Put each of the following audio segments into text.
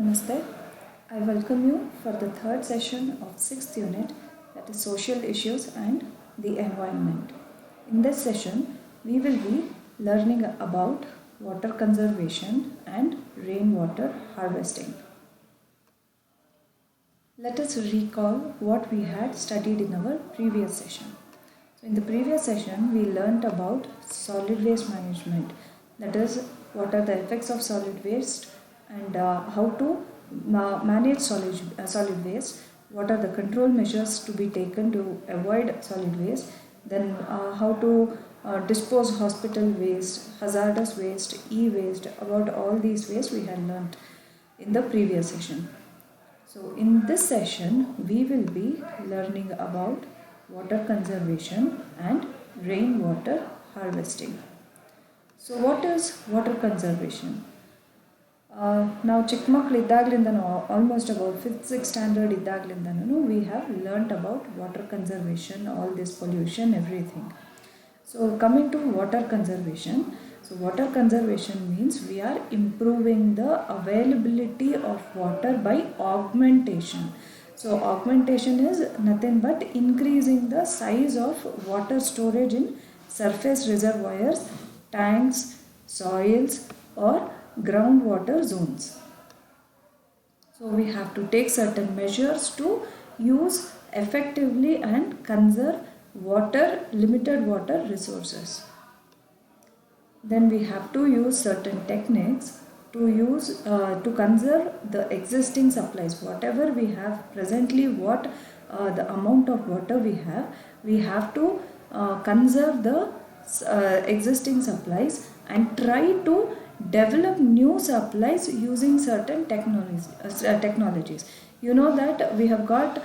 Namaste. I welcome you for the third session of 6th unit, that is Social Issues and the Environment. In this session, we will be learning about water conservation and rainwater harvesting. Let us recall what we had studied in our previous session. So in the previous session, we learnt about solid waste management, that is, what are the effects of solid waste and how to manage solid waste, what are the control measures to be taken to avoid solid waste, then how to dispose hospital waste, hazardous waste, e-waste. About all these waste we had learnt in the previous session. So in this session we will be learning about water conservation and rainwater harvesting. So what is water conservation? Now ಚಿಕ್ಕ ಮಕ್ಕಳಿದ್ದಾಗಲಿಂದನೂ almost about 5th 6th standard ಇದ್ದಾಗಲಿಂದನೂ we have learnt about water conservation, all this pollution, everything. So coming to water conservation, so water conservation means we are improving the availability of water by augmentation. So augmentation is nothing but increasing the size of water storage in surface reservoirs, tanks, soils or groundwater zones. So we have to take certain measures to use effectively and conserve limited water resources. Then we have to use certain techniques to conserve the existing supplies. Whatever we have presently, the amount of water we have to conserve the existing supplies and try to develop new supplies using certain technologies. You know that we have got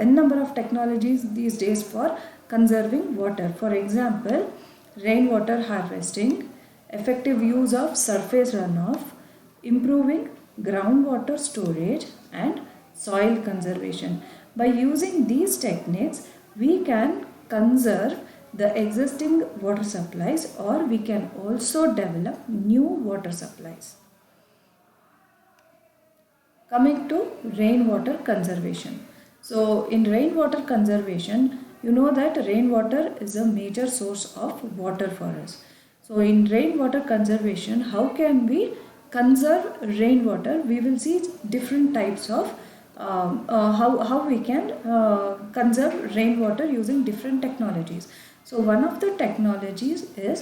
a number of technologies these days for conserving water. For example, rainwater harvesting, effective use of surface runoff, improving groundwater storage and soil conservation. By using these techniques, we can conserve the existing water supplies, or we can also develop new water supplies. Coming to rainwater conservation. So in rainwater conservation, you know that rainwater is a major source of water for us. So in rainwater conservation, how can we conserve rainwater? We will see different types of how we can conserve rainwater using different technologies. So one of the technologies is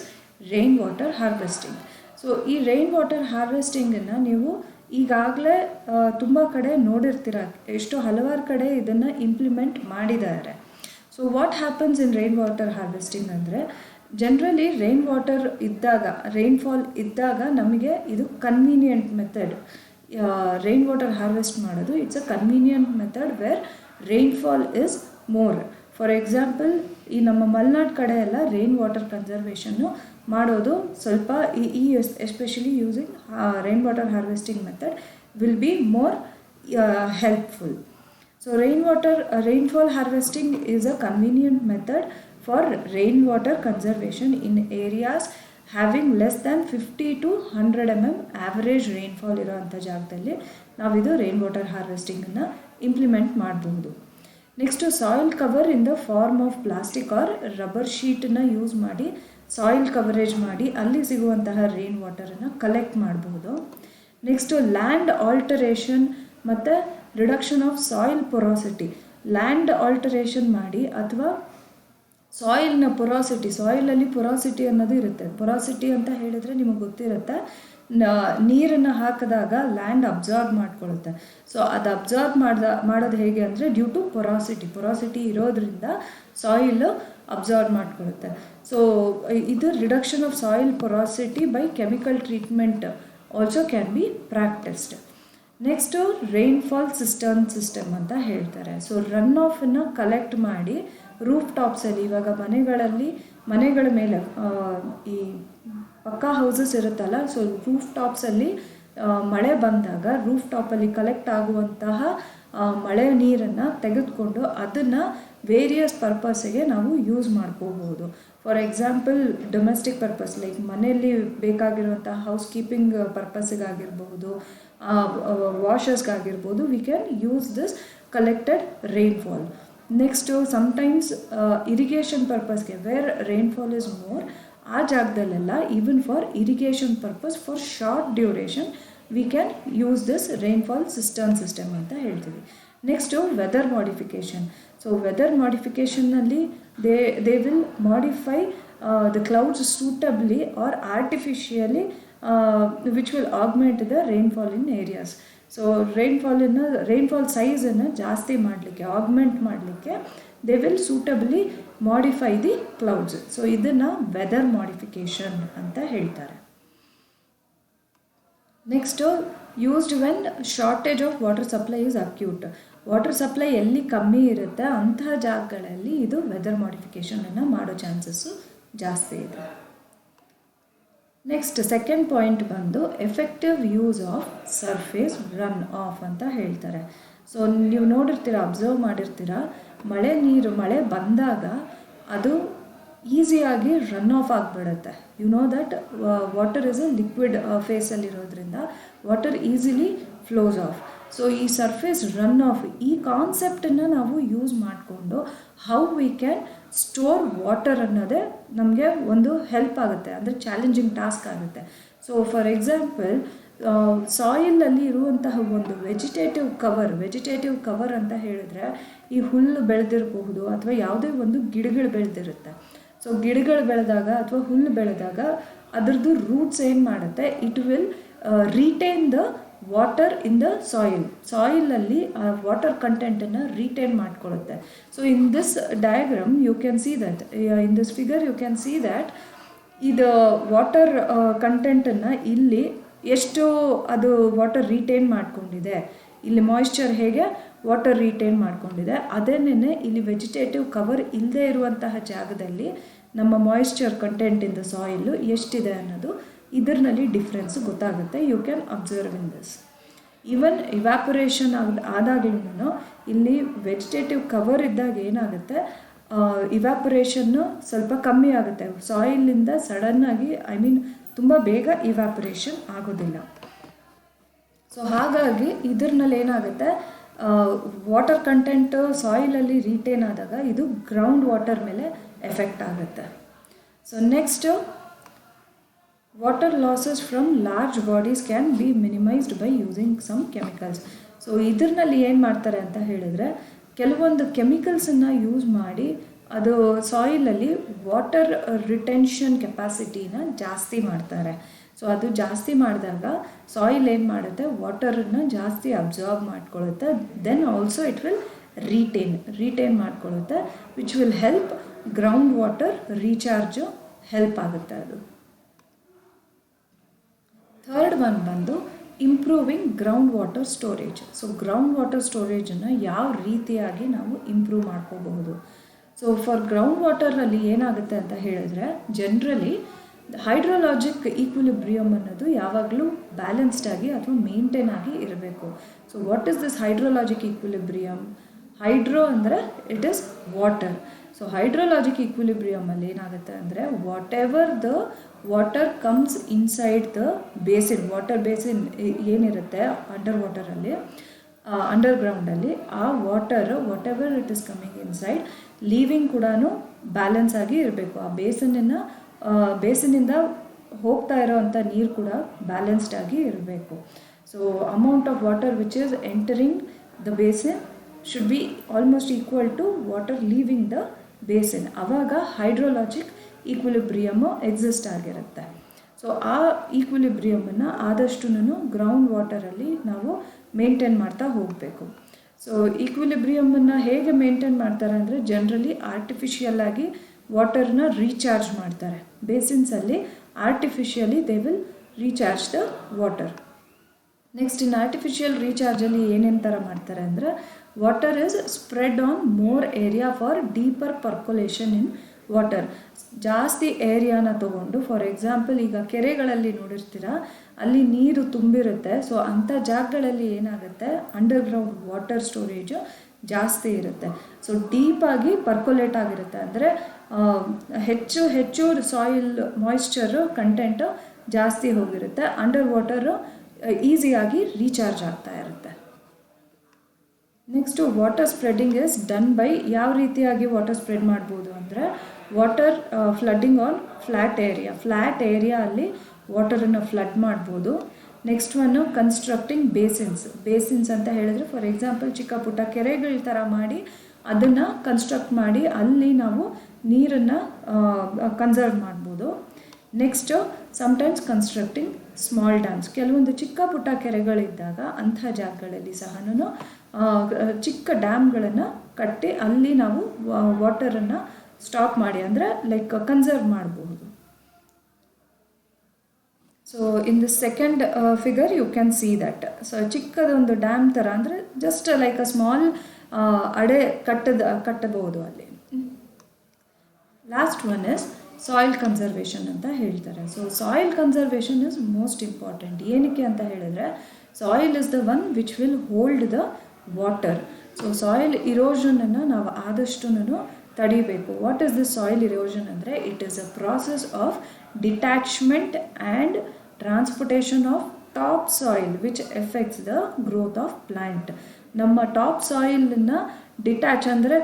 rainwater harvesting. So ಈ rainwater harvesting ಅನ್ನು ನೀವು ಈಗಾಗಲೇ ತುಂಬ ಕಡೆ ನೋಡಿರ್ತೀರ, ಎಷ್ಟೋ ಹಲವಾರು ಕಡೆ ಇದನ್ನು ಇಂಪ್ಲಿಮೆಂಟ್ ಮಾಡಿದ್ದಾರೆ. So what happens in rainwater harvesting ಅಂದರೆ, ಜನರಲಿ ರೈನ್ಫಾಲ್ ಇದ್ದಾಗ ನಮಗೆ ಇದು ಕನ್ವೀನಿಯಂಟ್ ಮೆಥಡ್. rainwater harvest ಮಾಡೋದು it's a convenient method where rainfall is more. For example, ಈ ನಮ್ಮ ಮಲೆನಾಡು ಕಡೆ ಎಲ್ಲ rainwater ಕನ್ಸರ್ವೇಷನ್ನು ಮಾಡೋದು ಸ್ವಲ್ಪ especially using rainwater harvesting method will be more helpful. So rainfall harvesting is a convenient method for rainwater conservation in areas having less than 50 to 100 mm average rainfall ಇರೋವಂಥ ಜಾಗದಲ್ಲಿ ನಾವಿದು rainwater harvesting ಅನ್ನು implement ಮಾಡಬಹುದು. Next soil cover in the form of plastic or rubber ಶೀಟನ್ನು use ಮಾಡಿ soil coverage ಮಾಡಿ ಅಲ್ಲಿ ಸಿಗುವಂತಹ ರೈನ್ ವಾಟರನ್ನು ಕಲೆಕ್ಟ್ ಮಾಡಬಹುದು. ನೆಕ್ಸ್ಟು ಲ್ಯಾಂಡ್ ಆಲ್ಟರೇಷನ್ ಮತ್ತು reduction of soil porosity. Land alteration ಮಾಡಿ ಅಥವಾ ಸಾಯಿಲ್ನ ಸಾಯಿಲಲ್ಲಿ ಪೊರಾಸಿಟಿ ಅನ್ನೋದು ಇರುತ್ತೆ. ಪೊರಾಸಿಟಿ ಅಂತ ಹೇಳಿದರೆ ನಿಮಗೆ ಗೊತ್ತಿರುತ್ತೆ, ನೀರನ್ನು ಹಾಕಿದಾಗ ಲ್ಯಾಂಡ್ ಅಬ್ಸಾರ್ಬ್ ಮಾಡ್ಕೊಳ್ಳುತ್ತೆ. ಸೊ ಅದು ಅಬ್ಸಾರ್ಬ್ ಮಾಡೋದು ಹೇಗೆ ಅಂದರೆ ಡ್ಯೂ ಟು ಪೊರಾಸಿಟಿ ಇರೋದ್ರಿಂದ ಸಾಯಿಲ್ ಅಬ್ಸಾರ್ಬ್ ಮಾಡ್ಕೊಳ್ಳುತ್ತೆ. ಸೊ ಇದು reduction of soil porosity by chemical treatment also can be practised. Next rainfall system ಅಂತ ಹೇಳ್ತಾರೆ. ಸೊ ರನ್ ಆಫನ್ನು ಕಲೆಕ್ಟ್ ಮಾಡಿ ರೂಫ್ ಟಾಪ್ಸಲ್ಲಿ, ಇವಾಗ ಮನೆಗಳ ಮೇಲೆ ಈ ಪಕ್ಕಾ ಹೌಸಸ್ ಇರುತ್ತಲ್ಲ, ಸೊ ರೂಫ್ ಟಾಪ್ಸಲ್ಲಿ ಮಳೆ ಬಂದಾಗ ರೂಫ್ ಟಾಪಲ್ಲಿ ಕಲೆಕ್ಟ್ ಆಗುವಂತಹ ಮಳೆ ನೀರನ್ನು ತೆಗೆದುಕೊಂಡು ಅದನ್ನು ವೇರಿಯಸ್ ಪರ್ಪಸ್ಸಿಗೆ ನಾವು ಯೂಸ್ ಮಾಡ್ಕೋಬಹುದು. For example, domestic purpose like ಮನೆಯಲ್ಲಿ ಬೇಕಾಗಿರುವಂಥ ಹೌಸ್ ಕೀಪಿಂಗ್ ಪರ್ಪಸ್ಸಿಗಾಗಿರ್ಬಹುದು, ವಾಷರ್ಸ್ಗಾಗಿರ್ಬೋದು, we can use this collected rainfall. Next sometimes irrigation ಪರ್ಪಸ್ಗೆ ವೇರ್ ರೈನ್ಫಾಲ್ ಇಸ್ ಮೋರ್, ಆ ಜಾಗದಲ್ಲೆಲ್ಲ even for irrigation purpose for short duration we can use this rainfall system ಅಂತ ಹೇಳ್ತೀವಿ. Next weather modification. So weather ಮಾಡಿಫಿಕೇಷನ್ನಲ್ಲಿ they will modify the clouds suitably or artificially which will augment the rainfall in areas. So rainfall ಸೈಜನ್ನು ಜಾಸ್ತಿ ಮಾಡಲಿಕ್ಕೆ, augment ಮಾಡಲಿಕ್ಕೆ they will suitably modify the clouds. So ಇದನ್ನು weather modification ಅಂತ ಹೇಳ್ತಾರೆ. Next used when shortage of water supply is acute. Water supply ಎಲ್ಲಿ ಕಮ್ಮಿ ಇರುತ್ತೆ ಅಂತಹ ಜಾಗಗಳಲ್ಲಿ ಇದು ವೆದರ್ ಮಾಡಿಫಿಕೇಷನನ್ನು ಮಾಡೋ ಚಾನ್ಸಸ್ಸು ಜಾಸ್ತಿ ಇದೆ. ನೆಕ್ಸ್ಟ್ ಸೆಕೆಂಡ್ ಪಾಯಿಂಟ್ ಬಂದು effective use of surface run of ಅಂತ ಹೇಳ್ತಾರೆ. ಸೊ ನೀವು ನೋಡಿರ್ತೀರ, ಅಬ್ಸರ್ವ್ ಮಾಡಿರ್ತೀರ, ಮಳೆ ಬಂದಾಗ ಅದು ಈಸಿಯಾಗಿ ರನ್ ಆಫ್ ಆಗಿಬಿಡುತ್ತೆ. You know that water is a liquid ಫೇಸಲ್ಲಿರೋದ್ರಿಂದ water easily flows off. So ಈ ಸರ್ಫೇಸ್ ರನ್ ಆಫ್ ಈ ಕಾನ್ಸೆಪ್ಟನ್ನು ನಾವು ಯೂಸ್ ಮಾಡಿಕೊಂಡು how we can store water ಅನ್ನೋದೇ ನಮಗೆ ಒಂದು ಹೆಲ್ಪ್ ಆಗುತ್ತೆ, ಅಂದರೆ ಚಾಲೆಂಜಿಂಗ್ ಟಾಸ್ಕ್ ಆಗುತ್ತೆ. ಸೊ ಫಾರ್ ಎಕ್ಸಾಂಪಲ್ ಸಾಯಿಲಲ್ಲಿ ಇರುವಂತಹ ಒಂದು ವೆಜಿಟೇಟಿವ್ ಕವರ್ ಅಂತ ಹೇಳಿದ್ರೆ ಈ ಹುಲ್ಲು ಬೆಳೆದಿರಬಹುದು ಅಥವಾ ಯಾವುದೇ ಒಂದು ಗಿಡಗಳು ಬೆಳೆದಿರುತ್ತೆ. ಸೊ ಗಿಡಗಳು ಬೆಳೆದಾಗ ಅಥವಾ ಹುಲ್ಲು ಬೆಳೆದಾಗ ಅದರದ್ದು ರೂಟ್ಸ್ ಏನು ಮಾಡುತ್ತೆ, it will retain the water in the ಸಾಯಿಲಲ್ಲಿ ಆ ವಾಟರ್ ಕಂಟೆಂಟನ್ನು ರಿಟೈನ್ ಮಾಡ್ಕೊಳ್ಳುತ್ತೆ. So in this diagram you can see that, in this figure you can see that ಇದು ವಾಟರ್ ಕಂಟೆಂಟನ್ನು ಇಲ್ಲಿ ಎಷ್ಟು ಅದು ವಾಟರ್ ರಿಟೈನ್ ಮಾಡ್ಕೊಂಡಿದೆ, ಇಲ್ಲಿ ಮಾಯಿಶ್ಚರ್ ಹೇಗೆ ವಾಟರ್ ರಿಟೈನ್ ಮಾಡ್ಕೊಂಡಿದೆ, ಅದೇನೇ ಇಲ್ಲಿ ವೆಜಿಟೇಟಿವ್ ಕವರ್ ಇಲ್ಲದೆ ಇರುವಂತಹ ಜಾಗದಲ್ಲಿ ನಮ್ಮ moisture content in the soil ಎಷ್ಟಿದೆ ಅನ್ನೋದು ಇದರಲ್ಲಿ ಡಿಫ್ರೆನ್ಸ್ ಗೊತ್ತಾಗುತ್ತೆ. You can observe in this. Even evaporation ಆದಾಗ್ಲೂ ಇಲ್ಲಿ ವೆಜಿಟೇಟಿವ್ ಕವರ್ ಇದ್ದಾಗ ಏನಾಗುತ್ತೆ, ಇವ್ಯಾಪರೇಷನ್ನು ಸ್ವಲ್ಪ ಕಮ್ಮಿ ಆಗುತ್ತೆ. ಸಾಯಿಲಿಂದ ಸಡನ್ನಾಗಿ ತುಂಬ ಬೇಗ ಇವ್ಯಾಪರೇಷನ್ ಆಗೋದಿಲ್ಲ. ಸೊ ಹಾಗಾಗಿ ಇದರಲ್ಲಿ ಏನಾಗುತ್ತೆ, ವಾಟರ್ ಕಂಟೆಂಟ್ ಸಾಯಿಲಲ್ಲಿ ರಿಟೈನ್ ಆದಾಗ ಇದು ಗ್ರೌಂಡ್ ವಾಟರ್ ಮೇಲೆ ಎಫೆಕ್ಟ್ ಆಗುತ್ತೆ. So next, water losses from large bodies can be minimised by using some chemicals. So ಇದರಲ್ಲಿ ಏನು ಮಾಡ್ತಾರೆ ಅಂತ ಹೇಳಿದ್ರೆ, ಕೆಲವೊಂದು ಕೆಮಿಕಲ್ಸನ್ನು ಯೂಸ್ ಮಾಡಿ ಅದು ಸಾಯಿಲಲ್ಲಿ ವಾಟರ್ ರಿಟೆನ್ಷನ್ ಕೆಪಾಸಿಟಿನ ಜಾಸ್ತಿ ಮಾಡ್ತಾರೆ. ಸೊ ಅದು ಜಾಸ್ತಿ ಮಾಡಿದಾಗ ಸಾಯಿಲ್ ಏನು ಮಾಡುತ್ತೆ, ವಾಟರನ್ನು ಜಾಸ್ತಿ ಅಬ್ಸಾರ್ಬ್ ಮಾಡ್ಕೊಳ್ಳುತ್ತೆ. Then also it will retain ಮಾಡ್ಕೊಳ್ಳುತ್ತೆ, which will help ground water recharge help ಆಗುತ್ತೆ ಅದು. ಥರ್ಡ್ ಒನ್ ಬಂದು improving ground water storage. So ground water ಸ್ಟೋರೇಜನ್ನು ಯಾವ ರೀತಿಯಾಗಿ ನಾವು ಇಂಪ್ರೂವ್ ಮಾಡ್ಕೋಬಹುದು. ಸೊ ಫಾರ್ ಗ್ರೌಂಡ್ ವಾಟರಲ್ಲಿ ಏನಾಗುತ್ತೆ ಅಂತ ಹೇಳಿದ್ರೆ, ಜನರಲಿ ಹೈಡ್ರೋಲಾಜಿಕ್ ಈಕ್ವಿಲಿಬ್ರಿಯಮ್ ಅನ್ನೋದು ಯಾವಾಗಲೂ ಬ್ಯಾಲೆನ್ಸ್ಡ್ ಆಗಿ ಅಥವಾ ಮೇಂಟೈನ್ ಆಗಿ ಇರಬೇಕು. So what is this hydrologic equilibrium? Hydro ಅಂದರೆ it is water. So hydrologic ಈಕ್ವಿಲಿಬ್ರಿಯಮಲ್ಲಿ ಏನಾಗುತ್ತೆ ಅಂದರೆ, whatever the water comes inside the basin, water basin ಏನಿರುತ್ತೆ ಅಂಡರ್ಗ್ರೌಂಡಲ್ಲಿ, ಆ water whatever it is coming inside leaving ಕೂಡ ಬ್ಯಾಲೆನ್ಸ್ ಆಗಿ ಇರಬೇಕು. ಆ ಬೇಸಿನಿಂದ ಹೋಗ್ತಾ ಇರೋವಂಥ ನೀರು ಕೂಡ ಬ್ಯಾಲೆನ್ಸ್ಡ್ ಆಗಿ ಇರಬೇಕು. So amount of water which is entering the basin should be almost equal to water leaving the basin. ಆವಾಗ ಹೈಡ್ರೋಲಾಜಿಕ್ ಈಕ್ವಿಲಿಬ್ರಿಯಮ್ಮು ಎಕ್ಸಿಸ್ಟ್ ಆಗಿರುತ್ತೆ. ಸೊ ಆ ಈಕ್ವಿಲಿಬ್ರಿಯಮನ್ನು ಆದಷ್ಟು ಗ್ರೌಂಡ್ ವಾಟರಲ್ಲಿ ನಾವು ಮೇಂಟೈನ್ ಮಾಡ್ತಾ ಹೋಗಬೇಕು. ಸೊ ಈಕ್ವಿಲಿಬ್ರಿಯಮನ್ನು ಹೇಗೆ ಮೇಂಟೈನ್ ಮಾಡ್ತಾರೆ ಅಂದರೆ, ಜನರಲಿ ಆರ್ಟಿಫಿಷಿಯಲ್ ಆಗಿ ವಾಟರ್ನ ರೀಚಾರ್ಜ್ ಮಾಡ್ತಾರೆ. ಬೇಸಿನ್ಸಲ್ಲಿ artificially they will recharge the water. Next, in artificial ರೀಚಾರ್ಜಲ್ಲಿ ಏನೇನು ಥರ ಮಾಡ್ತಾರೆ ಅಂದರೆ, water is spread on more area for deeper percolation in water. ಜಾಸ್ತಿ ಏರಿಯಾನ ತೊಗೊಂಡು, ಫಾರ್ ಎಕ್ಸಾಂಪಲ್ ಈಗ ಕೆರೆಗಳಲ್ಲಿ ನೋಡಿರ್ತೀರ, ಅಲ್ಲಿ ನೀರು ತುಂಬಿರುತ್ತೆ. ಸೊ ಅಂಥ ಜಾಗಗಳಲ್ಲಿ ಏನಾಗುತ್ತೆ, ಅಂಡರ್ಗ್ರೌಂಡ್ ವಾಟರ್ ಸ್ಟೋರೇಜು ಜಾಸ್ತಿ ಇರುತ್ತೆ. ಸೊ ಡೀಪಾಗಿ ಪರ್ಕೊಲೇಟ್ ಆಗಿರುತ್ತೆ, ಅಂದರೆ ಹೆಚ್ಚು ಸಾಯಿಲ್ ಮಾಯಿಶ್ಚರು ಕಂಟೆಂಟು ಜಾಸ್ತಿ ಹೋಗಿರುತ್ತೆ. ಅಂಡರ್ ವಾಟರು ಈಸಿಯಾಗಿ ರೀಚಾರ್ಜ್ ಆಗ್ತಾ ಇರುತ್ತೆ. Next water spreading is done by ಯಾವ ರೀತಿಯಾಗಿ ವಾಟರ್ ಸ್ಪ್ರೆಡ್ ಮಾಡ್ಬೋದು ಅಂದರೆ water flooding on flat area ಅಲ್ಲಿ ವಾಟರನ್ನು ಫ್ಲಡ್ ಮಾಡ್ಬೋದು. ನೆಕ್ಸ್ಟ್ ಒನ್ನು ಕನ್ಸ್ಟ್ರಕ್ಟಿಂಗ್ ಬೇಸಿನ್ಸ್ ಅಂತ ಹೇಳಿದ್ರೆ ಫಾರ್ ಎಕ್ಸಾಂಪಲ್ ಚಿಕ್ಕ ಪುಟ್ಟ ಕೆರೆಗಳ ಥರ ಮಾಡಿ ಅದನ್ನು ಕನ್ಸ್ಟ್ರಕ್ಟ್ ಮಾಡಿ ಅಲ್ಲಿ ನಾವು ನೀರನ್ನು ಕನ್ಸರ್ವ್ ಮಾಡ್ಬೋದು. Next sometimes constructing small dams, ಕೆಲವೊಂದು ಚಿಕ್ಕ ಪುಟ್ಟ ಕೆರೆಗಳಿದ್ದಾಗ ಅಂಥ ಜಾಗಗಳಲ್ಲಿ ಸಹನೂ ಚಿಕ್ಕ ಡ್ಯಾಮ್ಗಳನ್ನು ಕಟ್ಟಿ ಅಲ್ಲಿ ನಾವು ವಾಟರನ್ನು ಸ್ಟಾಕ್ ಮಾಡಿ ಅಂದರೆ ಲೈಕ್ ಕನ್ಸರ್ವ್ ಮಾಡಬಹುದು. So in the second figure you can see that. So ಚಿಕ್ಕದೊಂದು ಡ್ಯಾಮ್ ಥರ ಅಂದರೆ ಜಸ್ಟ್ ಲೈಕ್ ಅ ಸ್ಮಾಲ್ ಅಡೆ ಕಟ್ಟಬಹುದು ಅಲ್ಲಿ. Last one is soil conservation ಅಂತ ಹೇಳ್ತಾರೆ. So soil conservation is most important. ಏನಕ್ಕೆ ಅಂತ ಹೇಳಿದ್ರೆ soil is the one which will hold the water. So soil ಇರೋಷನನ್ನು ನಾವು ಆದಷ್ಟು ತಡಿಬೇಕು. What is this soil erosion ಅಂದರೆ it is a process of detachment and transportation of top soil which effects the growth of plant. ನಮ್ಮ top ಸಾಯಿಲನ್ನು detach ಅಂದರೆ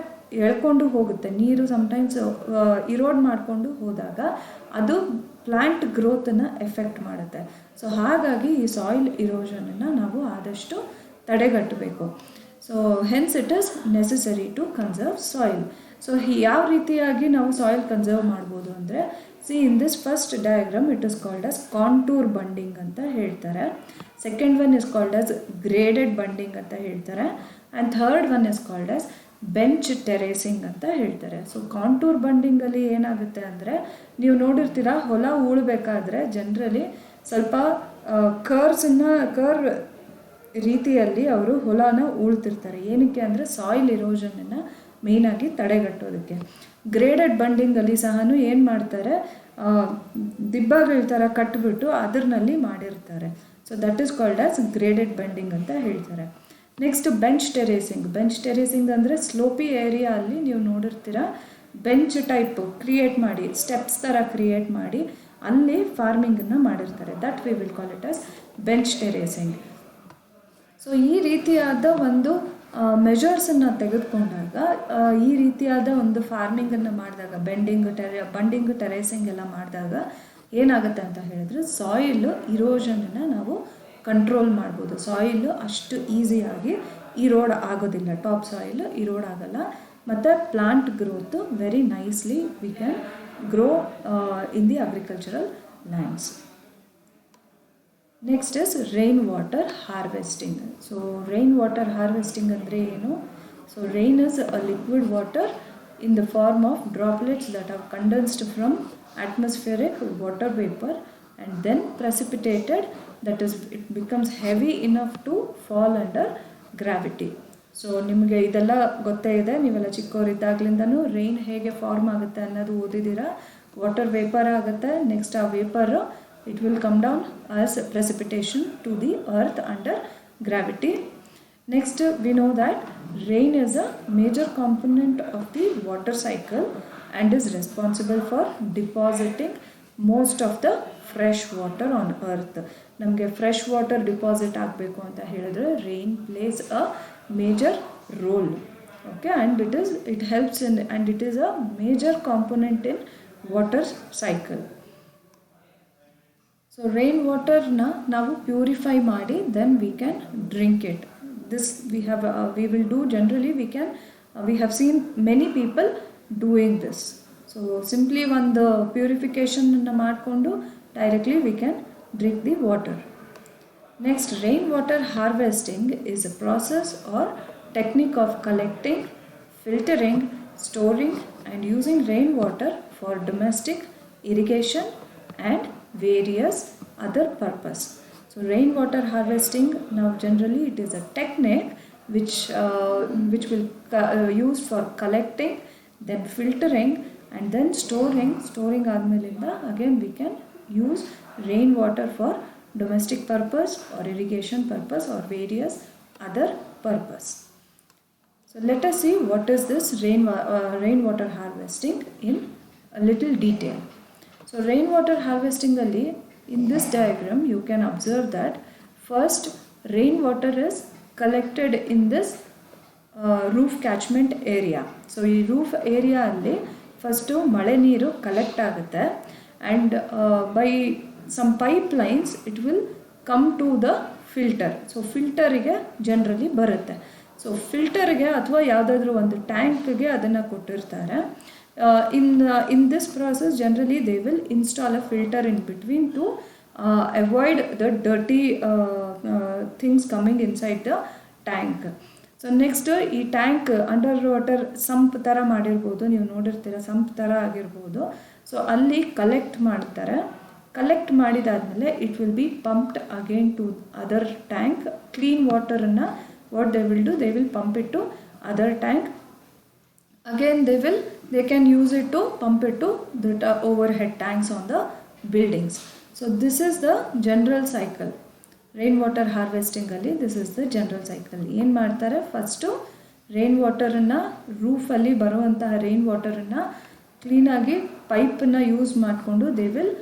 ಎಳ್ಕೊಂಡು ಹೋಗುತ್ತೆ, ನೀರು ಸಮ್ಟೈಮ್ಸ್ ಇರೋಡ್ ಮಾಡಿಕೊಂಡು ಹೋದಾಗ ಅದು ಪ್ಲ್ಯಾಂಟ್ ಗ್ರೋತನ್ನು ಎಫೆಕ್ಟ್ ಮಾಡುತ್ತೆ. ಸೊ ಹಾಗಾಗಿ ಈ ಸಾಯಿಲ್ ಇರೋಷನನ್ನು ನಾವು ಆದಷ್ಟು ತಡೆಗಟ್ಟಬೇಕು. So hence it is necessary to conserve soil. So ಯಾವ ರೀತಿಯಾಗಿ ನಾವು ಸಾಯಿಲ್ ಕನ್ಸರ್ವ್ ಮಾಡ್ಬೋದು ಅಂದರೆ see in this first diagram it is called as contour bunding ಅಂತ ಹೇಳ್ತಾರೆ. Second one is called as graded bunding ಅಂತ ಹೇಳ್ತಾರೆ. And third one is called as bench terracing ಅಂತ ಹೇಳ್ತಾರೆ. ಸೊ ಕಾಂಟೂರ್ ಬಂಡಿಂಗಲ್ಲಿ ಏನಾಗುತ್ತೆ ಅಂದರೆ ನೀವು ನೋಡಿರ್ತೀರ ಹೊಲ ಉಳಬೇಕಾದ್ರೆ ಜನರಲಿ ಸ್ವಲ್ಪ ಕರ್ವ್ ರೀತಿಯಲ್ಲಿ ಅವರು ಹೊಲನ ಉಳ್ತಿರ್ತಾರೆ. ಏನಕ್ಕೆ ಅಂದರೆ ಸಾಯಿಲ್ ಇರೋಷನನ್ನು ಮೇಯ್ನಾಗಿ ತಡೆಗಟ್ಟೋದಕ್ಕೆ. ಗ್ರೇಡೆಡ್ ಬಂಡಿಂಗಲ್ಲಿ ಸಹ ಏನು ಮಾಡ್ತಾರೆ, ದಿಬ್ಬಗಳ ಥರ ಕಟ್ಟಿಬಿಟ್ಟು ಅದರಲ್ಲಿ ಮಾಡಿರ್ತಾರೆ. So that is called as graded bunding ಅಂತ ಹೇಳ್ತಾರೆ. ನೆಕ್ಸ್ಟ್ ಬೆಂಚ್ ಟೆರೇಸಿಂಗ್ ಅಂದರೆ ಸ್ಲೋಪಿ ಏರಿಯಾ ಅಲ್ಲಿ ನೀವು ನೋಡಿರ್ತೀರ ಬೆಂಚ್ ಟೈಪ್ ಕ್ರಿಯೇಟ್ ಮಾಡಿ ಸ್ಟೆಪ್ಸ್ ಥರ ಕ್ರಿಯೇಟ್ ಮಾಡಿ ಅಲ್ಲಿ ಫಾರ್ಮಿಂಗನ್ನು ಮಾಡಿರ್ತಾರೆ. That we will call it as bench terracing. So ಈ ರೀತಿಯಾದ ಒಂದು ಮೆಜರ್ಸನ್ನು ತೆಗೆದುಕೊಂಡಾಗ ಈ ರೀತಿಯಾದ ಒಂದು ಫಾರ್ಮಿಂಗನ್ನು ಮಾಡಿದಾಗ ಬಂಡಿಂಗ್ ಟೆರೇಸಿಂಗ್ ಎಲ್ಲ ಮಾಡಿದಾಗ ಏನಾಗುತ್ತೆ ಅಂತ ಹೇಳಿದ್ರೆ ಸಾಯಿಲ್ ಇರೋಷನನ್ನು ನಾವು ಕಂಟ್ರೋಲ್ ಮಾಡ್ಬೋದು. ಸಾಯಿಲ್ ಅಷ್ಟು ಈಸಿಯಾಗಿ ಇರೋಡ್ ಆಗೋದಿಲ್ಲ, ಟಾಪ್ ಸಾಯಿಲ್ ಇರೋಡ್ ಆಗಲ್ಲ, ಮತ್ತು plant growth very nicely we can grow in the agricultural lands. Next is rain water harvesting. So rain water harvesting ಅಂದರೆ ಏನು? So rain is a liquid water in the form of droplets that are condensed from atmospheric water vapor and then precipitated, that is it becomes heavy enough to fall under gravity. So ನಿಮಗೆ ಇದೆಲ್ಲ ಗೊತ್ತೇ ಇದೆ, ನೀವೆಲ್ಲ ಚಿಕ್ಕವರಿದ್ದಾಗಲಿಂದನೂ rain ಹೇಗೆ form ಆಗುತ್ತೆ ಅನ್ನೋದು ಓದಿದ್ದೀರಾ. Water vapour ಆಗುತ್ತೆ, next ಆ vapour it will come down as precipitation to the earth under gravity. Next we know that rain is a major component of the water cycle and is responsible for depositing most of the fresh water on earth. ನಮಗೆ fresh water deposit ಆಗಬೇಕು ಅಂತ ಹೇಳಿದ್ರೆ rain plays a major role. Okay, and it helps in and it is a major component in water cycle. So rain ವಾಟರ್ನ ನಾವು purify ಮಾಡಿ then we can drink it. This we will do generally. We have seen many people doing this. So simply one the purification ಮಾಡಿಕೊಂಡು directly we can drink the water. Next, rainwater harvesting is a process or technique of collecting, filtering, storing and using rainwater for domestic irrigation and various other purpose. So rainwater harvesting, now generally it is a technique which will used for collecting, then filtering and then storing ಆದಮೇಲಿಂದ again we can use rainwater for domestic purpose or irrigation purpose or various other purpose. So let us see what is this rainwater harvesting in a little detail. So rainwater harvesting alli in this diagram you can observe that first rainwater is collected in this roof catchment area. So ಈ roof area ಅಲ್ಲಿ first ಮಳೆ ನೀರು collect ಆಗುತ್ತೆ and by some pipe lines it will come to the filter. So ಫಿಲ್ಟರಿಗೆ generally ಬರುತ್ತೆ. So ಫಿಲ್ಟರ್ಗೆ ಅಥವಾ ಯಾವುದಾದ್ರೂ ಒಂದು ಟ್ಯಾಂಕ್ಗೆ ಅದನ್ನು ಕೊಟ್ಟಿರ್ತಾರೆ. In this process generally they will install a filter in between to avoid the dirty things coming inside the tank. So next ಈ tank under water sump ಥರ ಮಾಡಿರ್ಬೋದು, ನೀವು ನೋಡಿರ್ತೀರ ಸಂಪ್ ಥರ ಆಗಿರ್ಬೋದು. ಸೊ ಅಲ್ಲಿ ಕಲೆಕ್ಟ್ ಮಾಡ್ತಾರೆ. ಕಲೆಕ್ಟ್ ಮಾಡಿದಾದಮೇಲೆ it will be pumped again to other tank. Clean ವಾಟರನ್ನು what they will do, they will pump it to other tank. Again they can use it to pump it to the overhead tanks on the buildings. So this is the general cycle. Rainwater harvesting ಅಲ್ಲಿ this is the general cycle. ಏನು ಮಾಡ್ತಾರೆ, first rain ವಾಟರನ್ನು ರೂಫಲ್ಲಿ ಬರುವಂತಹ rain ವಾಟರನ್ನು ಕ್ಲೀನಾಗಿ ಪೈಪನ್ನು use ಮಾಡಿಕೊಂಡು they will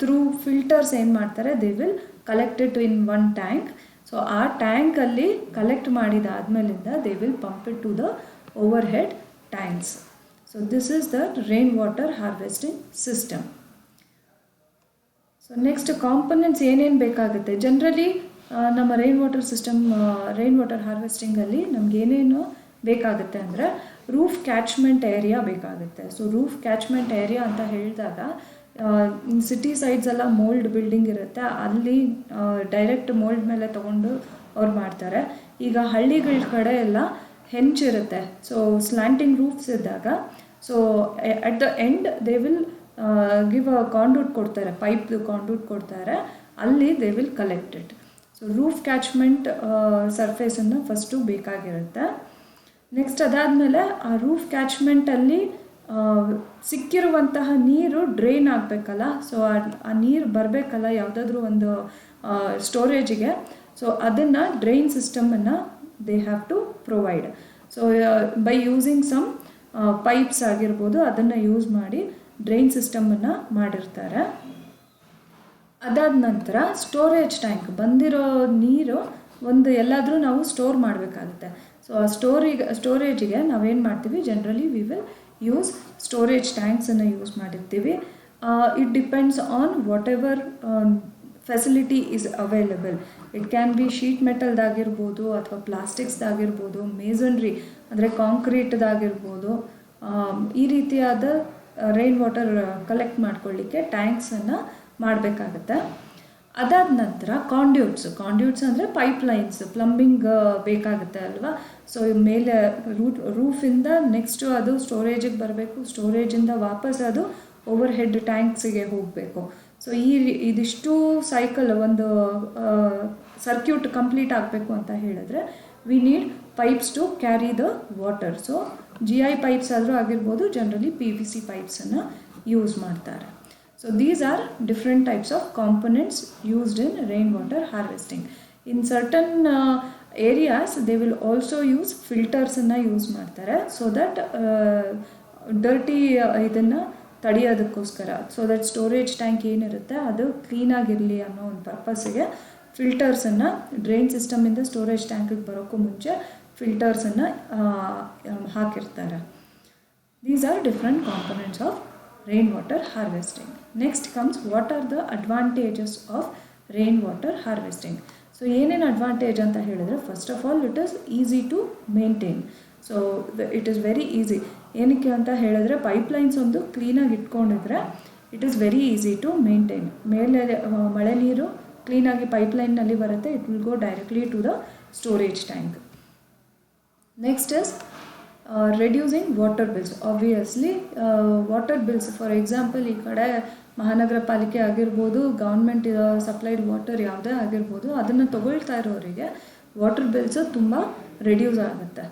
through filters ಏನು ಮಾಡ್ತಾರೆ, they will collect it in one tank. So ಆ ಟ್ಯಾಂಕಲ್ಲಿ ಕಲೆಕ್ಟ್ ಮಾಡಿದಾದ್ಮೇಲಿಂದ they will pump it to the overhead tanks. So this is the rainwater harvesting system. So next components ಏನೇನು ಬೇಕಾಗುತ್ತೆ. Generally ನಮ್ಮ rain water ಹಾರ್ವೆಸ್ಟಿಂಗಲ್ಲಿ ನಮ್ಗೆ ಏನೇನು ಬೇಕಾಗುತ್ತೆ ಅಂದರೆ ರೂಫ್ ಕ್ಯಾಚ್ಮೆಂಟ್ ಏರಿಯಾ ಬೇಕಾಗುತ್ತೆ. ಸೊ ರೂಫ್ ಕ್ಯಾಚ್ಮೆಂಟ್ ಏರಿಯಾ ಅಂತ ಹೇಳಿದಾಗ ಸಿಟಿ ಸೈಡ್ಸ್ ಎಲ್ಲ ಮೋಲ್ಡ್ ಬಿಲ್ಡಿಂಗ್ ಇರುತ್ತೆ, ಅಲ್ಲಿ ಡೈರೆಕ್ಟ್ ಮೋಲ್ಡ್ ಮೇಲೆ ತೊಗೊಂಡು ಅವ್ರು ಮಾಡ್ತಾರೆ. ಈಗ ಹಳ್ಳಿಗಳ ಕಡೆ ಎಲ್ಲ ಹೆಂಚಿರುತ್ತೆ. ಸೊ ಸ್ಲ್ಯಾಂಟಿಂಗ್ ರೂಫ್ಸ್ ಇದ್ದಾಗ so at the end they will give a conduit ಕೊಡ್ತಾರೆ, ಪೈಪ್ದು ಕಾಂಡೂಟ್ ಕೊಡ್ತಾರೆ, ಅಲ್ಲಿ they will collect it. So roof catchment ಸರ್ಫೇಸನ್ನು ಫಸ್ಟು ಬೇಕಾಗಿರುತ್ತೆ. ನೆಕ್ಸ್ಟ್ ಅದಾದಮೇಲೆ ಆ ರೂಫ್ ಕ್ಯಾಚ್ಮೆಂಟಲ್ಲಿ ಸಿಕ್ಕಿರುವಂತಹ ನೀರು ಡ್ರೈನ್ ಆಗಬೇಕಲ್ಲ. ಸೊ ಆ ನೀರು ಬರಬೇಕಲ್ಲ ಯಾವುದಾದ್ರೂ ಒಂದು ಸ್ಟೋರೇಜಿಗೆ. ಸೊ ಅದನ್ನು drain ಸಿಸ್ಟಮನ್ನು they have to provide. So by using some pipes ಆಗಿರ್ಬೋದು ಅದನ್ನು ಯೂಸ್ ಮಾಡಿ ಡ್ರೈನ್ ಸಿಸ್ಟಮನ್ನು ಮಾಡಿರ್ತಾರೆ. ಅದಾದ ನಂತರ ಸ್ಟೋರೇಜ್ ಟ್ಯಾಂಕ್, ಬಂದಿರೋ ನೀರು ಒಂದು ಎಲ್ಲಾದರೂ ನಾವು ಸ್ಟೋರ್ ಮಾಡಬೇಕಾಗುತ್ತೆ. ಸೊ ಆ ಸ್ಟೋರೇಜಿಗೆ ನಾವೇನು ಮಾಡ್ತೀವಿ, generally we will use storage ಟ್ಯಾಂಕ್ಸನ್ನು ಯೂಸ್ ಮಾಡಿರ್ತೀವಿ. It depends on whatever facility is available. It can be sheet ಮೆಟಲ್ದಾಗಿರ್ಬೋದು ಅಥವಾ ಪ್ಲಾಸ್ಟಿಕ್ಸ್ದಾಗಿರ್ಬೋದು, ಮೇಸನ್ರಿ ಅಂದರೆ ಕಾಂಕ್ರೀಟ್ದಾಗಿರ್ಬೋದು. ಈ ರೀತಿಯಾದ ರೈನ್ ವಾಟರ್ ಕಲೆಕ್ಟ್ ಮಾಡ್ಕೊಳ್ಳಿಕ್ಕೆ ಟ್ಯಾಂಕ್ಸನ್ನು ಮಾಡಬೇಕಾಗತ್ತೆ. ಅದಾದ ನಂತರ ಕಾಂಡ್ಯೂಟ್ಸ್ ಅಂದರೆ ಪೈಪ್ ಲೈನ್ಸ್, ಪ್ಲಂಬಿಂಗ್ ಬೇಕಾಗುತ್ತೆ ಅಲ್ವಾ. ಸೊ ಮೇಲೆ ರೂಫಿಂದ ನೆಕ್ಸ್ಟು ಅದು ಸ್ಟೋರೇಜಿಗೆ ಬರಬೇಕು, ಸ್ಟೋರೇಜಿಂದ ವಾಪಸ್ ಅದು ಓವರ್ ಹೆಡ್ ಟ್ಯಾಂಕ್ಸಿಗೆ ಹೋಗಬೇಕು. ಸೊ ಇದಿಷ್ಟು ಸೈಕಲ್ ಒಂದು ಸರ್ಕ್ಯೂಟ್ ಕಂಪ್ಲೀಟ್ ಆಗಬೇಕು ಅಂತ ಹೇಳಿದ್ರೆ we need pipes to carry the water. So GI pipes ಆದರೂ ಆಗಿರ್ಬೋದು, ಜನರಲಿ PVC ಪೈಪ್ಸನ್ನು ಯೂಸ್ ಮಾಡ್ತಾರೆ. So these are different types of components used in rain water harvesting. In certain areas they will also use ಫಿಲ್ಟರ್ಸನ್ನು use ಮಾಡ್ತಾರೆ. So that dirty ಇದನ್ನು ತಡೆಯೋದಕ್ಕೋಸ್ಕರ, so that storage tank ಏನಿರುತ್ತೆ ಅದು ಕ್ಲೀನಾಗಿರಲಿ ಅನ್ನೋ ಒಂದು ಪರ್ಪಸ್ಸಿಗೆ ಫಿಲ್ಟರ್ಸನ್ನು ಡ್ರೈನ್ ಸಿಸ್ಟಮಿಂದ ಸ್ಟೋರೇಜ್ ಟ್ಯಾಂಕಿಗೆ ಬರೋಕ್ಕೂ ಮುಂಚೆ ಫಿಲ್ಟರ್ಸನ್ನು ಹಾಕಿರ್ತಾರೆ. These are different components of rain water harvesting. Next comes what are the advantages of rain water harvesting. So ಏನೇನು ಅಡ್ವಾಂಟೇಜ್ ಅಂತ ಹೇಳಿದ್ರೆ, first of all it is easy to maintain. So it is very easy. ಏನಕ್ಕೆ ಅಂತ ಹೇಳಿದ್ರೆ pipelines ಒಂದು ಕ್ಲೀನಾಗಿ ಇಟ್ಕೊಂಡಿದ್ರೆ it is very easy to maintain. ಮೇಲೆ ಮಳೆ ನೀರು ಕ್ಲೀನಾಗಿ ಪೈಪ್ಲೈನ್ನಲ್ಲಿ ಬರುತ್ತೆ, it will go directly to the storage tank. Next is reducing water bills. Obviously water bills, for example ಈ ಕಡೆ ಮಹಾನಗರ ಪಾಲಿಕೆ ಆಗಿರ್ಬೋದು, ಗೌರ್ಮೆಂಟ್ ಸಪ್ಲೈಡ್ ವಾಟರ್ ಯಾವುದೇ ಆಗಿರ್ಬೋದು, ಅದನ್ನು ತಗೊಳ್ತಾ ಇರೋರಿಗೆ ವಾಟರ್ ಬಿಲ್ಸು ತುಂಬ ರೆಡ್ಯೂಸ್ ಆಗುತ್ತೆ.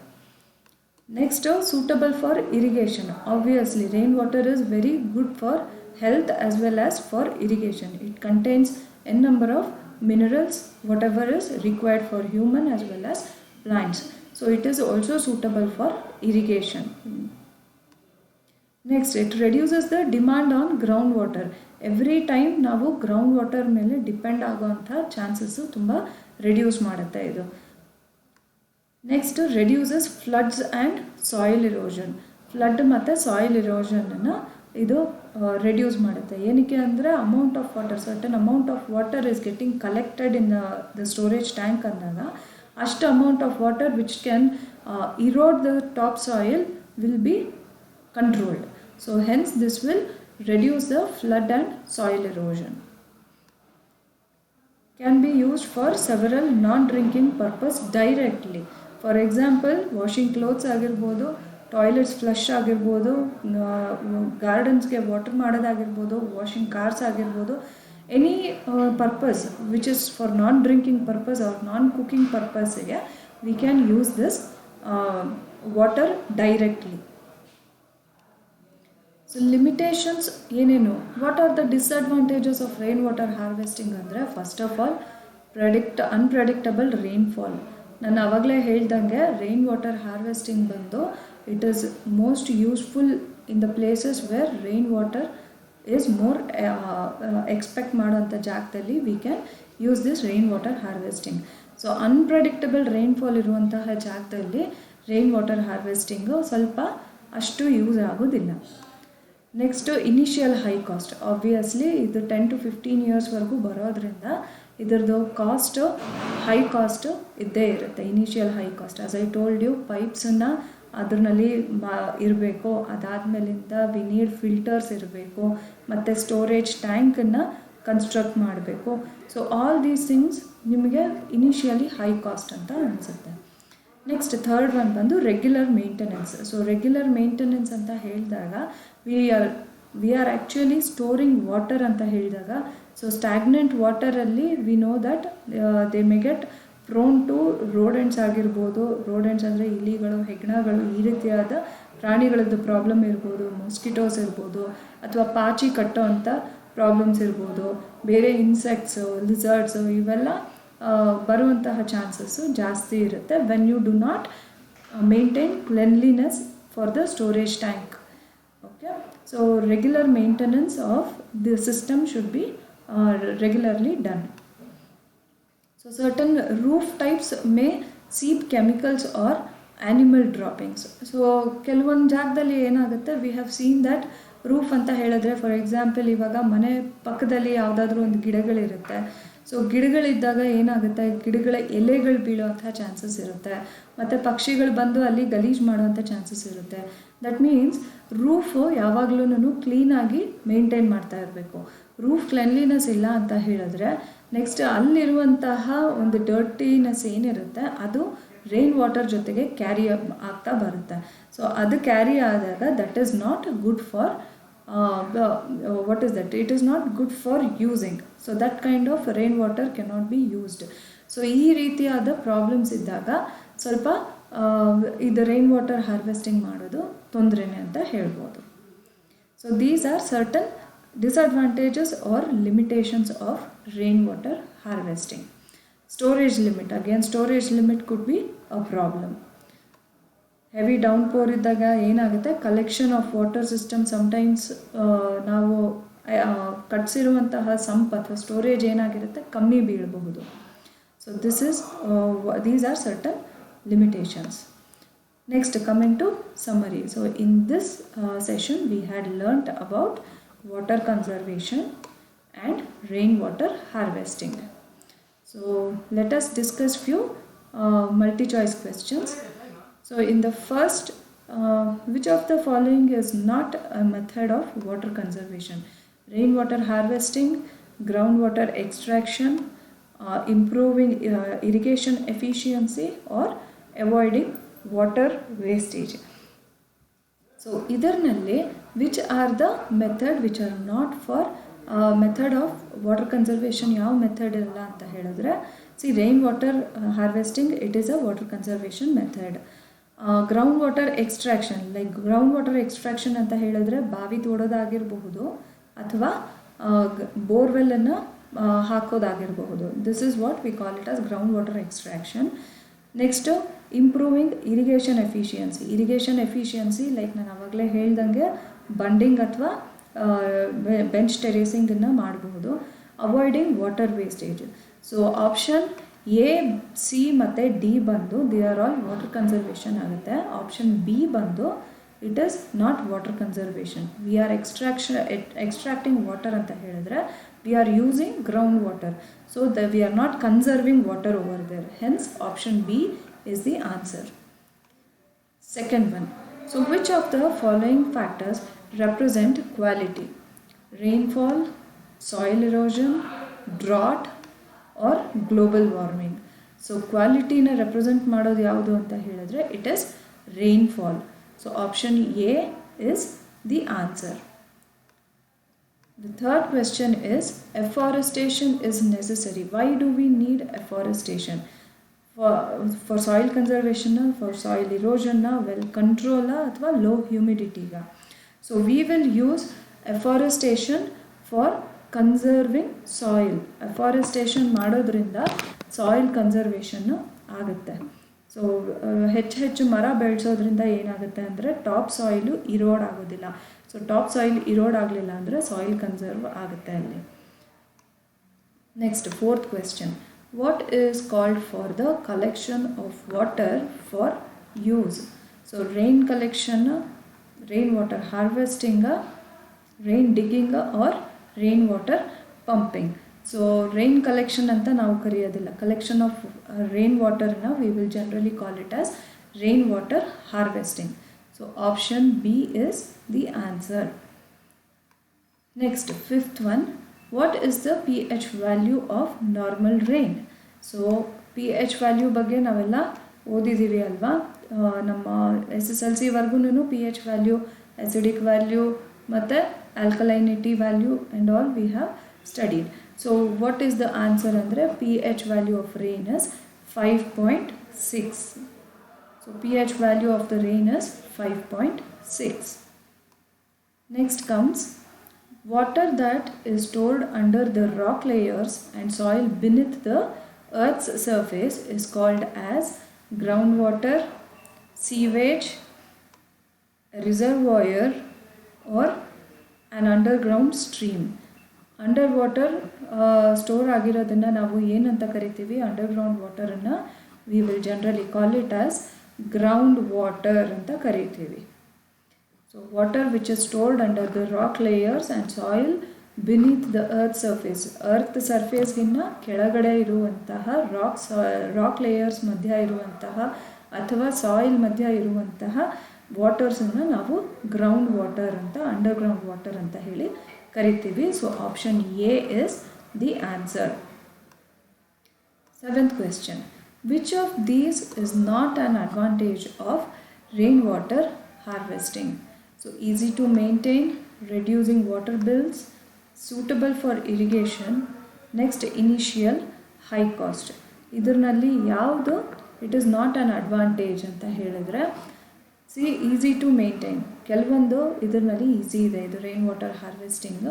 Next, suitable for irrigation. Obviously, rainwater is very good for health as well as for irrigation. It contains n number of minerals, whatever is required for human as well as plants. So, it is also suitable for irrigation. Next it reduces the demand on ground water. Every time ನಾವು ground water ಮೇಲೆ depend ಆಗೋವಂಥ chances ತುಂಬ reduce ಮಾಡುತ್ತೆ ಇದು. Next reduces floods and soil erosion. Flood ಮತ್ತು soil ಇರೋಷನನ್ನು ಇದು reduce ಮಾಡುತ್ತೆ. ಏನಕ್ಕೆ ಅಂದರೆ amount of water, certain amount of water is getting collected in the storage tank ಅಂದಾಗ ಅಷ್ಟು amount of water which can erode the top soil will be controlled. So hence this will reduce the flood and soil erosion. Can be used for several non-drinking purpose directly. For example, washing clothes ಆಗಿರ್ಬೋದು, toilets flush ಆಗಿರ್ಬೋದು, ಗಾರ್ಡನ್ಸ್ಗೆ water ಮಾಡೋದಾಗಿರ್ಬೋದು, washing cars ಆಗಿರ್ಬೋದು, any purpose which is for non drinking purpose or non cooking ಪರ್ಪಸ್ಗೆ we can use this water directly. So limitations ಏನೇನು, what are the disadvantages of rain water harvesting ಅಂದರೆ first of all unpredictable rainfall. ನಾನು ಆವಾಗಲೇ ಹೇಳ್ದಂಗೆ rain water harvesting ಬಂದು it is most useful in the places where rain water is more expect ಮಾಡೋಂಥ ಜಾಗದಲ್ಲಿ V can use this rain water harvesting. So unpredictable rainfall ಇರುವಂತಹ ಜಾಗದಲ್ಲಿ rain water harvesting ಸ್ವಲ್ಪ ಅಷ್ಟು ಯೂಸ್ ಆಗೋದಿಲ್ಲ. Next initial high cost. Obviously ಇದು 10 to 15 ಇಯರ್ಸ್ವರೆಗೂ ಬರೋದ್ರಿಂದ ಇದರದ್ದು ಕಾಸ್ಟು ಹೈ ಕಾಸ್ಟು ಇದ್ದೇ ಇರುತ್ತೆ. Initial high cost as I told you, ಪೈಪ್ಸನ್ನು ಅದರಲ್ಲಿ ಇರಬೇಕು, ಅದಾದಮೇಲಿಂದ ವಿ ನೀಡ್ ಫಿಲ್ಟರ್ಸ್ ಇರಬೇಕು, ಮತ್ತು ಸ್ಟೋರೇಜ್ ಟ್ಯಾಂಕನ್ನು ಕನ್ಸ್ಟ್ರಕ್ಟ್ ಮಾಡಬೇಕು. ಸೊ ಆಲ್ ದೀಸ್ ಥಿಂಗ್ಸ್ ನಿಮಗೆ ಇನಿಷಿಯಲಿ ಹೈ ಕಾಸ್ಟ್ ಅಂತ ಅನಿಸುತ್ತೆ. ನೆಕ್ಸ್ಟ್ ಥರ್ಡ್ ಒನ್ ಬಂದು regular maintenance. So regular maintenance ಅಂತ ಹೇಳಿದಾಗ we are actually storing water ಅಂತ ಹೇಳಿದಾಗ, ಸೊ ಸ್ಟ್ಯಾಗ್ನೆಂಟ್ ವಾಟರಲ್ಲಿ we know that they may get prone to rodents ಆಗಿರ್ಬೋದು. ರೋಡೆಂಟ್ಸ್ ಅಂದರೆ ಇಲಿಗಳು, ಹೆಗ್ಣಗಳು, ಈ ರೀತಿಯಾದ ಪ್ರಾಣಿಗಳದ್ದು ಪ್ರಾಬ್ಲಮ್ ಇರ್ಬೋದು, ಮೊಸ್ಕಿಟೋಸ್ ಇರ್ಬೋದು, ಅಥವಾ ಪಾಚಿ ಕಟ್ಟೋ ಅಂಥ ಪ್ರಾಬ್ಲಮ್ಸ್ ಇರ್ಬೋದು, ಬೇರೆ ಇನ್ಸೆಕ್ಟ್ಸು, ಲಿಸರ್ಡ್ಸು ಇವೆಲ್ಲ ಬರುವಂತಹ ಚಾನ್ಸಸ್ಸು ಜಾಸ್ತಿ ಇರುತ್ತೆ when you do not maintain cleanliness for the storage tank. Okay, so regular maintenance of the system should be regularly done. So certain roof types may seep chemicals or animal droppings. So ಕೆಲವೊಂದು ಜಾಗದಲ್ಲಿ ಏನಾಗುತ್ತೆ, we have seen that roof ಅಂತ ಹೇಳಿದ್ರೆ, for example ಇವಾಗ ಮನೆ ಪಕ್ಕದಲ್ಲಿ ಯಾವುದಾದ್ರೂ ಒಂದು ಗಿಡಗಳಿರುತ್ತೆ. ಸೊ ಗಿಡಗಳಿದ್ದಾಗ ಏನಾಗುತ್ತೆ, ಗಿಡಗಳ ಎಲೆಗಳು ಬೀಳೋವಂಥ ಚಾನ್ಸಸ್ ಇರುತ್ತೆ, ಮತ್ತು ಪಕ್ಷಿಗಳು ಬಂದು ಅಲ್ಲಿ ಗಲೀಜು ಮಾಡೋವಂಥ ಚಾನ್ಸಸ್ ಇರುತ್ತೆ. ದಟ್ ಮೀನ್ಸ್ ರೂಫು ಯಾವಾಗಲೂ ಕ್ಲೀನಾಗಿ ಮೇಂಟೈನ್ ಮಾಡ್ತಾ ಇರಬೇಕು. ರೂಫ್ ಕ್ಲೆನ್ಲಿನೆಸ್ ಇಲ್ಲ ಅಂತ ಹೇಳಿದ್ರೆ ನೆಕ್ಸ್ಟ್ ಅಲ್ಲಿರುವಂತಹ ಒಂದು ಡರ್ಟಿನೆಸ್ ಏನಿರುತ್ತೆ ಅದು ರೈನ್ ವಾಟರ್ ಜೊತೆಗೆ ಕ್ಯಾರಿ ಆಗ್ತಾ ಬರುತ್ತೆ. ಸೊ ಅದು ಕ್ಯಾರಿ ಆದಾಗ that is not good for what is that? It is not good for using. So that kind of rain water cannot be used. So ಈ ರೀತಿಯಾದ ಪ್ರಾಬ್ಲಮ್ಸ್ ಇದ್ದಾಗ ಸ್ವಲ್ಪ ಇದು ರೈನ್ ವಾಟರ್ ಹಾರ್ವೆಸ್ಟಿಂಗ್ ಮಾಡೋದು ತೊಂದರೆನೇ ಅಂತ ಹೇಳ್ಬೋದು. So these are certain disadvantages or limitations of rainwater harvesting. Storage limit, again storage limit could be a problem. Heavy downpour ಇದ್ದಾಗ ಏನಾಗುತ್ತೆ, collection of water system sometimes ನಾವು ಕಟ್ಸಿರುವಂತಹ ಸಂಪ್ ಅಥವಾ ಸ್ಟೋರೇಜ್ ಏನಾಗಿರುತ್ತೆ ಕಮ್ಮಿ ಬೀಳಬಹುದು. So these are certain limitations. Next coming to summary. So in this session we had learnt about water conservation and rainwater harvesting. So let us discuss few multi-choice questions. So in the first, which of the following is not a method of water conservation? Rainwater harvesting, groundwater extraction, improving irrigation efficiency, or avoiding water wastage. So ಇದರಲ್ಲಿ which are the method which are not for method of water conservation? ಯಾವ method ಇಲ್ಲ ಅಂತ ಹೇಳಿದ್ರೆ, rain water harvesting it is a water conservation method. Ground water extraction, like ground water extraction ಅಂತ ಹೇಳಿದ್ರೆ ಬಾವಿ ತೋಡೋದಾಗಿರಬಹುದು ಅಥವಾ ಬೋರ್ವೆಲ್ಲನ್ನು ಹಾಕೋದಾಗಿರಬಹುದು. This is what we call it as ground water extraction. Next improving irrigation efficiency. Irrigation efficiency like ನಾನು ಆವಾಗಲೇ ಹೇಳ್ದಂಗೆ ಬಂಡಿಂಗ್ ಅಥವಾ ಬೆಂಚ್ ಟೆರೇಸಿಂಗನ್ನು ಮಾಡಬಹುದು. Avoiding water wastage. So option A, C ಮತ್ತು ಡಿ ಬಂದು they are all water conservation ಆಗುತ್ತೆ. Option B ಬಂದು it is not water conservation. We are extracting water ಅಂತ ಹೇಳಿದ್ರೆ we are using ground water. So we are not conserving water over there. Hence option B is the answer. Second one. So which of the following factors represent quality? Rainfall, soil erosion, drought or global warming. So quality na represent ಮಾಡೋದು ಯಾವುದು ಅಂತ ಹೇಳಿದ್ರೆ it is rainfall. So option A is the answer. The third question is afforestation is necessary. Why do we need afforestation? For soil conservation, for soil erosion, well control ಅಥವಾ low humidity. So we will use afforestation for conserving soil. Afforestation ಮಾಡೋದ್ರಿಂದ soil conservation ಆಗುತ್ತೆ. So ಹೆಚ್ಚು ಮರ ಬೆಳೆಸೋದ್ರಿಂದ ಏನಾಗುತ್ತೆ ಅಂದರೆ top soil ಇರೋಡ್ ಆಗೋದಿಲ್ಲ. So top soil ಇರೋಡ್ ಆಗಲಿಲ್ಲ ಅಂದರೆ ಸಾಯಿಲ್ ಕನ್ಸರ್ವ್ ಆಗುತ್ತೆ ಅಲ್ಲಿ. Next fourth question. What is called for the collection of water for use? So rain collection, rainwater harvesting, rain digging or rainwater pumping. So rain collection anta ನಾವು ಕರೆಯೋದಿಲ್ಲ. Collection of rainwater na we will generally call it as rainwater harvesting. So option B is the answer. Next, fifth one. What is the pH value of normal rain? So pH value ಬಗ್ಗೆ ನಾವೆಲ್ಲ ಓದಿದ್ದೀವಿ ಅಲ್ವಾ. ನಮ್ಮ SSLC ವರ್ಗೂನು pH value, acidic value ಮತ್ತು alkalinity value and all we have studied. So what is the answer ಅಂದರೆ pH value of rain is 5.6. So pH value of the rain is 5.6. Next comes water that is stored under the rock layers and soil beneath the earth's surface is called as groundwater, sewage, reservoir or an underground stream. Underwater store ಆಗಿರೋದನ್ನು ನಾವು ಏನಂತ ಕರಿತೀವಿ? Underground ವಾಟರನ್ನು we will generally call it as ground water ಅಂತ ಕರಿತೀವಿ. So water which is stored under the rock layers and soil beneath the earth surface. Earth surface ಗಿನ್ನ ಕೆಳಗಡೆ ಇರುವಂತಹ rock layers ಮಧ್ಯ ಇರುವಂತಹ ಅಥವಾ ಸಾಯಿಲ್ ಮಧ್ಯ ಇರುವಂತಹ ವಾಟರ್ಸನ್ನು ನಾವು ಗ್ರೌಂಡ್ ವಾಟರ್ ಅಂತ, ಅಂಡರ್ಗ್ರೌಂಡ್ ವಾಟರ್ ಅಂತ ಹೇಳಿ ಕರಿತೀವಿ. So option A is the answer. Seventh question. Which of these is not an advantage of rainwater harvesting? So easy to maintain, reducing water bills, suitable for irrigation, next initial high cost. ಇದರಲ್ಲಿ ಯಾವುದು it is not on advantage ಅಂತ ಹೇಳಿದ್ರೆ easy to maintain. ಕೆಲವೊಂದು ಇದರಲ್ಲಿ easy ಇದೆ, ಇದು rain water harvesting.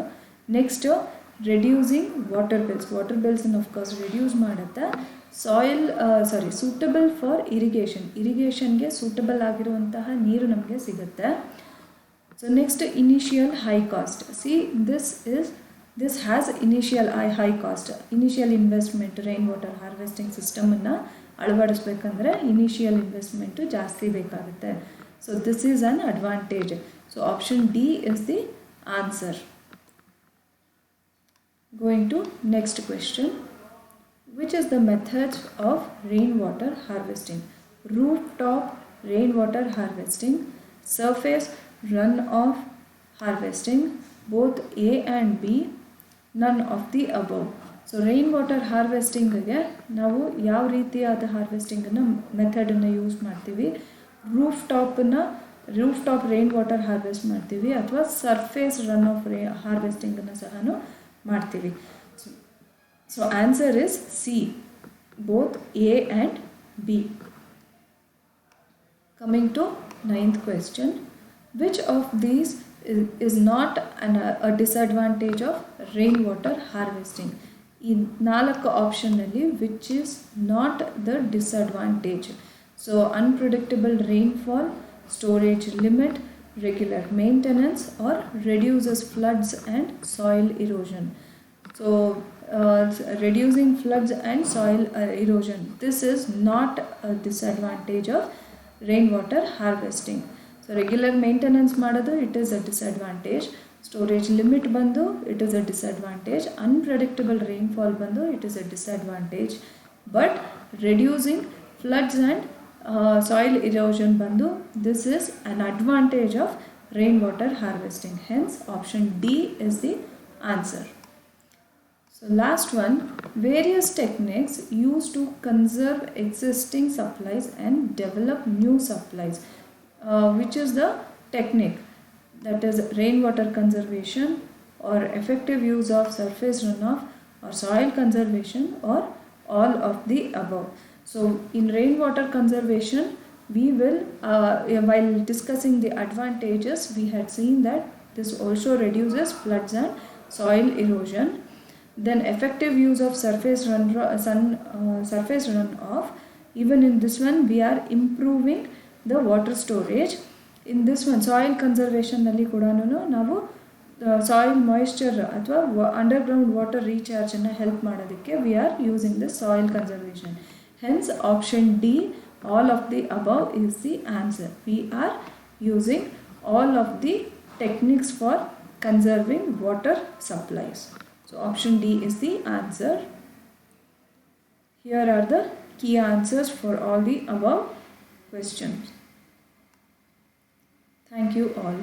Next reducing water ಬಿಲ್ಸನ್ನು of course reduce ಮಾಡುತ್ತೆ. ಸೂಟಬಲ್ ಫಾರ್ ಇರಿಗೇಷನ್ಗೆ ಸೂಟಬಲ್ ಆಗಿರುವಂತಹ ನೀರು ನಮಗೆ ಸಿಗುತ್ತೆ. So next, initial high cost. See, this has initial high cost. Initial investment rainwater harvesting system ಅನ್ನು ಅಳವಡಿಸಬೇಕಂದ್ರೆ ಇನಿಷಿಯಲ್ ಇನ್ವೆಸ್ಟ್ಮೆಂಟ್ ಜಾಸ್ತಿ ಬೇಕಾಗುತ್ತೆ. So this is an advantage. So option D is the answer. Going to next question. Which is the method of rainwater harvesting? Rooftop rainwater harvesting, surface runoff harvesting, both A and B, none of the above. So rain water ಹಾರ್ವೆಸ್ಟಿಂಗ್ಗೆ ನಾವು ಯಾವ ರೀತಿಯಾದ ಹಾರ್ವೆಸ್ಟಿಂಗನ್ನು ಮೆಥಡನ್ನು use ಮಾಡ್ತೀವಿ? Roof top rain water harvest ಮಾಡ್ತೀವಿ ಅಥವಾ surface run off ಹಾರ್ವೆಸ್ಟಿಂಗನ್ನು ಸಹ ಮಾಡ್ತೀವಿ. So answer is C, both A and B. Coming to 9th question. Which of these is not a disadvantage of rainwater harvesting? ಈ 4 ಆಪ್ಷನ್ನಲ್ಲಿ which is not the disadvantage? So unpredictable rainfall, storage limit, regular maintenance or reduces floods and soil erosion. So reducing floods and soil erosion, this is not a disadvantage of rainwater harvesting. So regular maintenance ಮಾಡೋದು, it is a disadvantage. Storage limit ಬಂದು, it is a disadvantage. Unpredictable rainfall ಬಂದು, it is a disadvantage. But reducing floods and soil erosion ಬಂದು, this is an advantage of rainwater harvesting. Hence option D is the answer. So last one, various techniques used to conserve existing supplies and develop new supplies. Which is the technique? That is rainwater conservation or effective use of surface runoff or soil conservation or all of the above. So in rainwater conservation, we will while discussing the advantages, we had seen that this also reduces floods and soil erosion. Then effective use of surface runoff, even in this one we are improving the water storage. In this one soil conservation ನಲ್ಲಿ ಕೂಡ ನಾವು soil moisture ಅಥವಾ underground water recharge ಅನ್ನು help ಮಾಡೋದಕ್ಕೆ we are using the soil conservation. Hence option D, all of the above is the answer. We are using all of the techniques for conserving water supplies. So option D is the answer. Here are the key answers for all the above questions. Thank you all.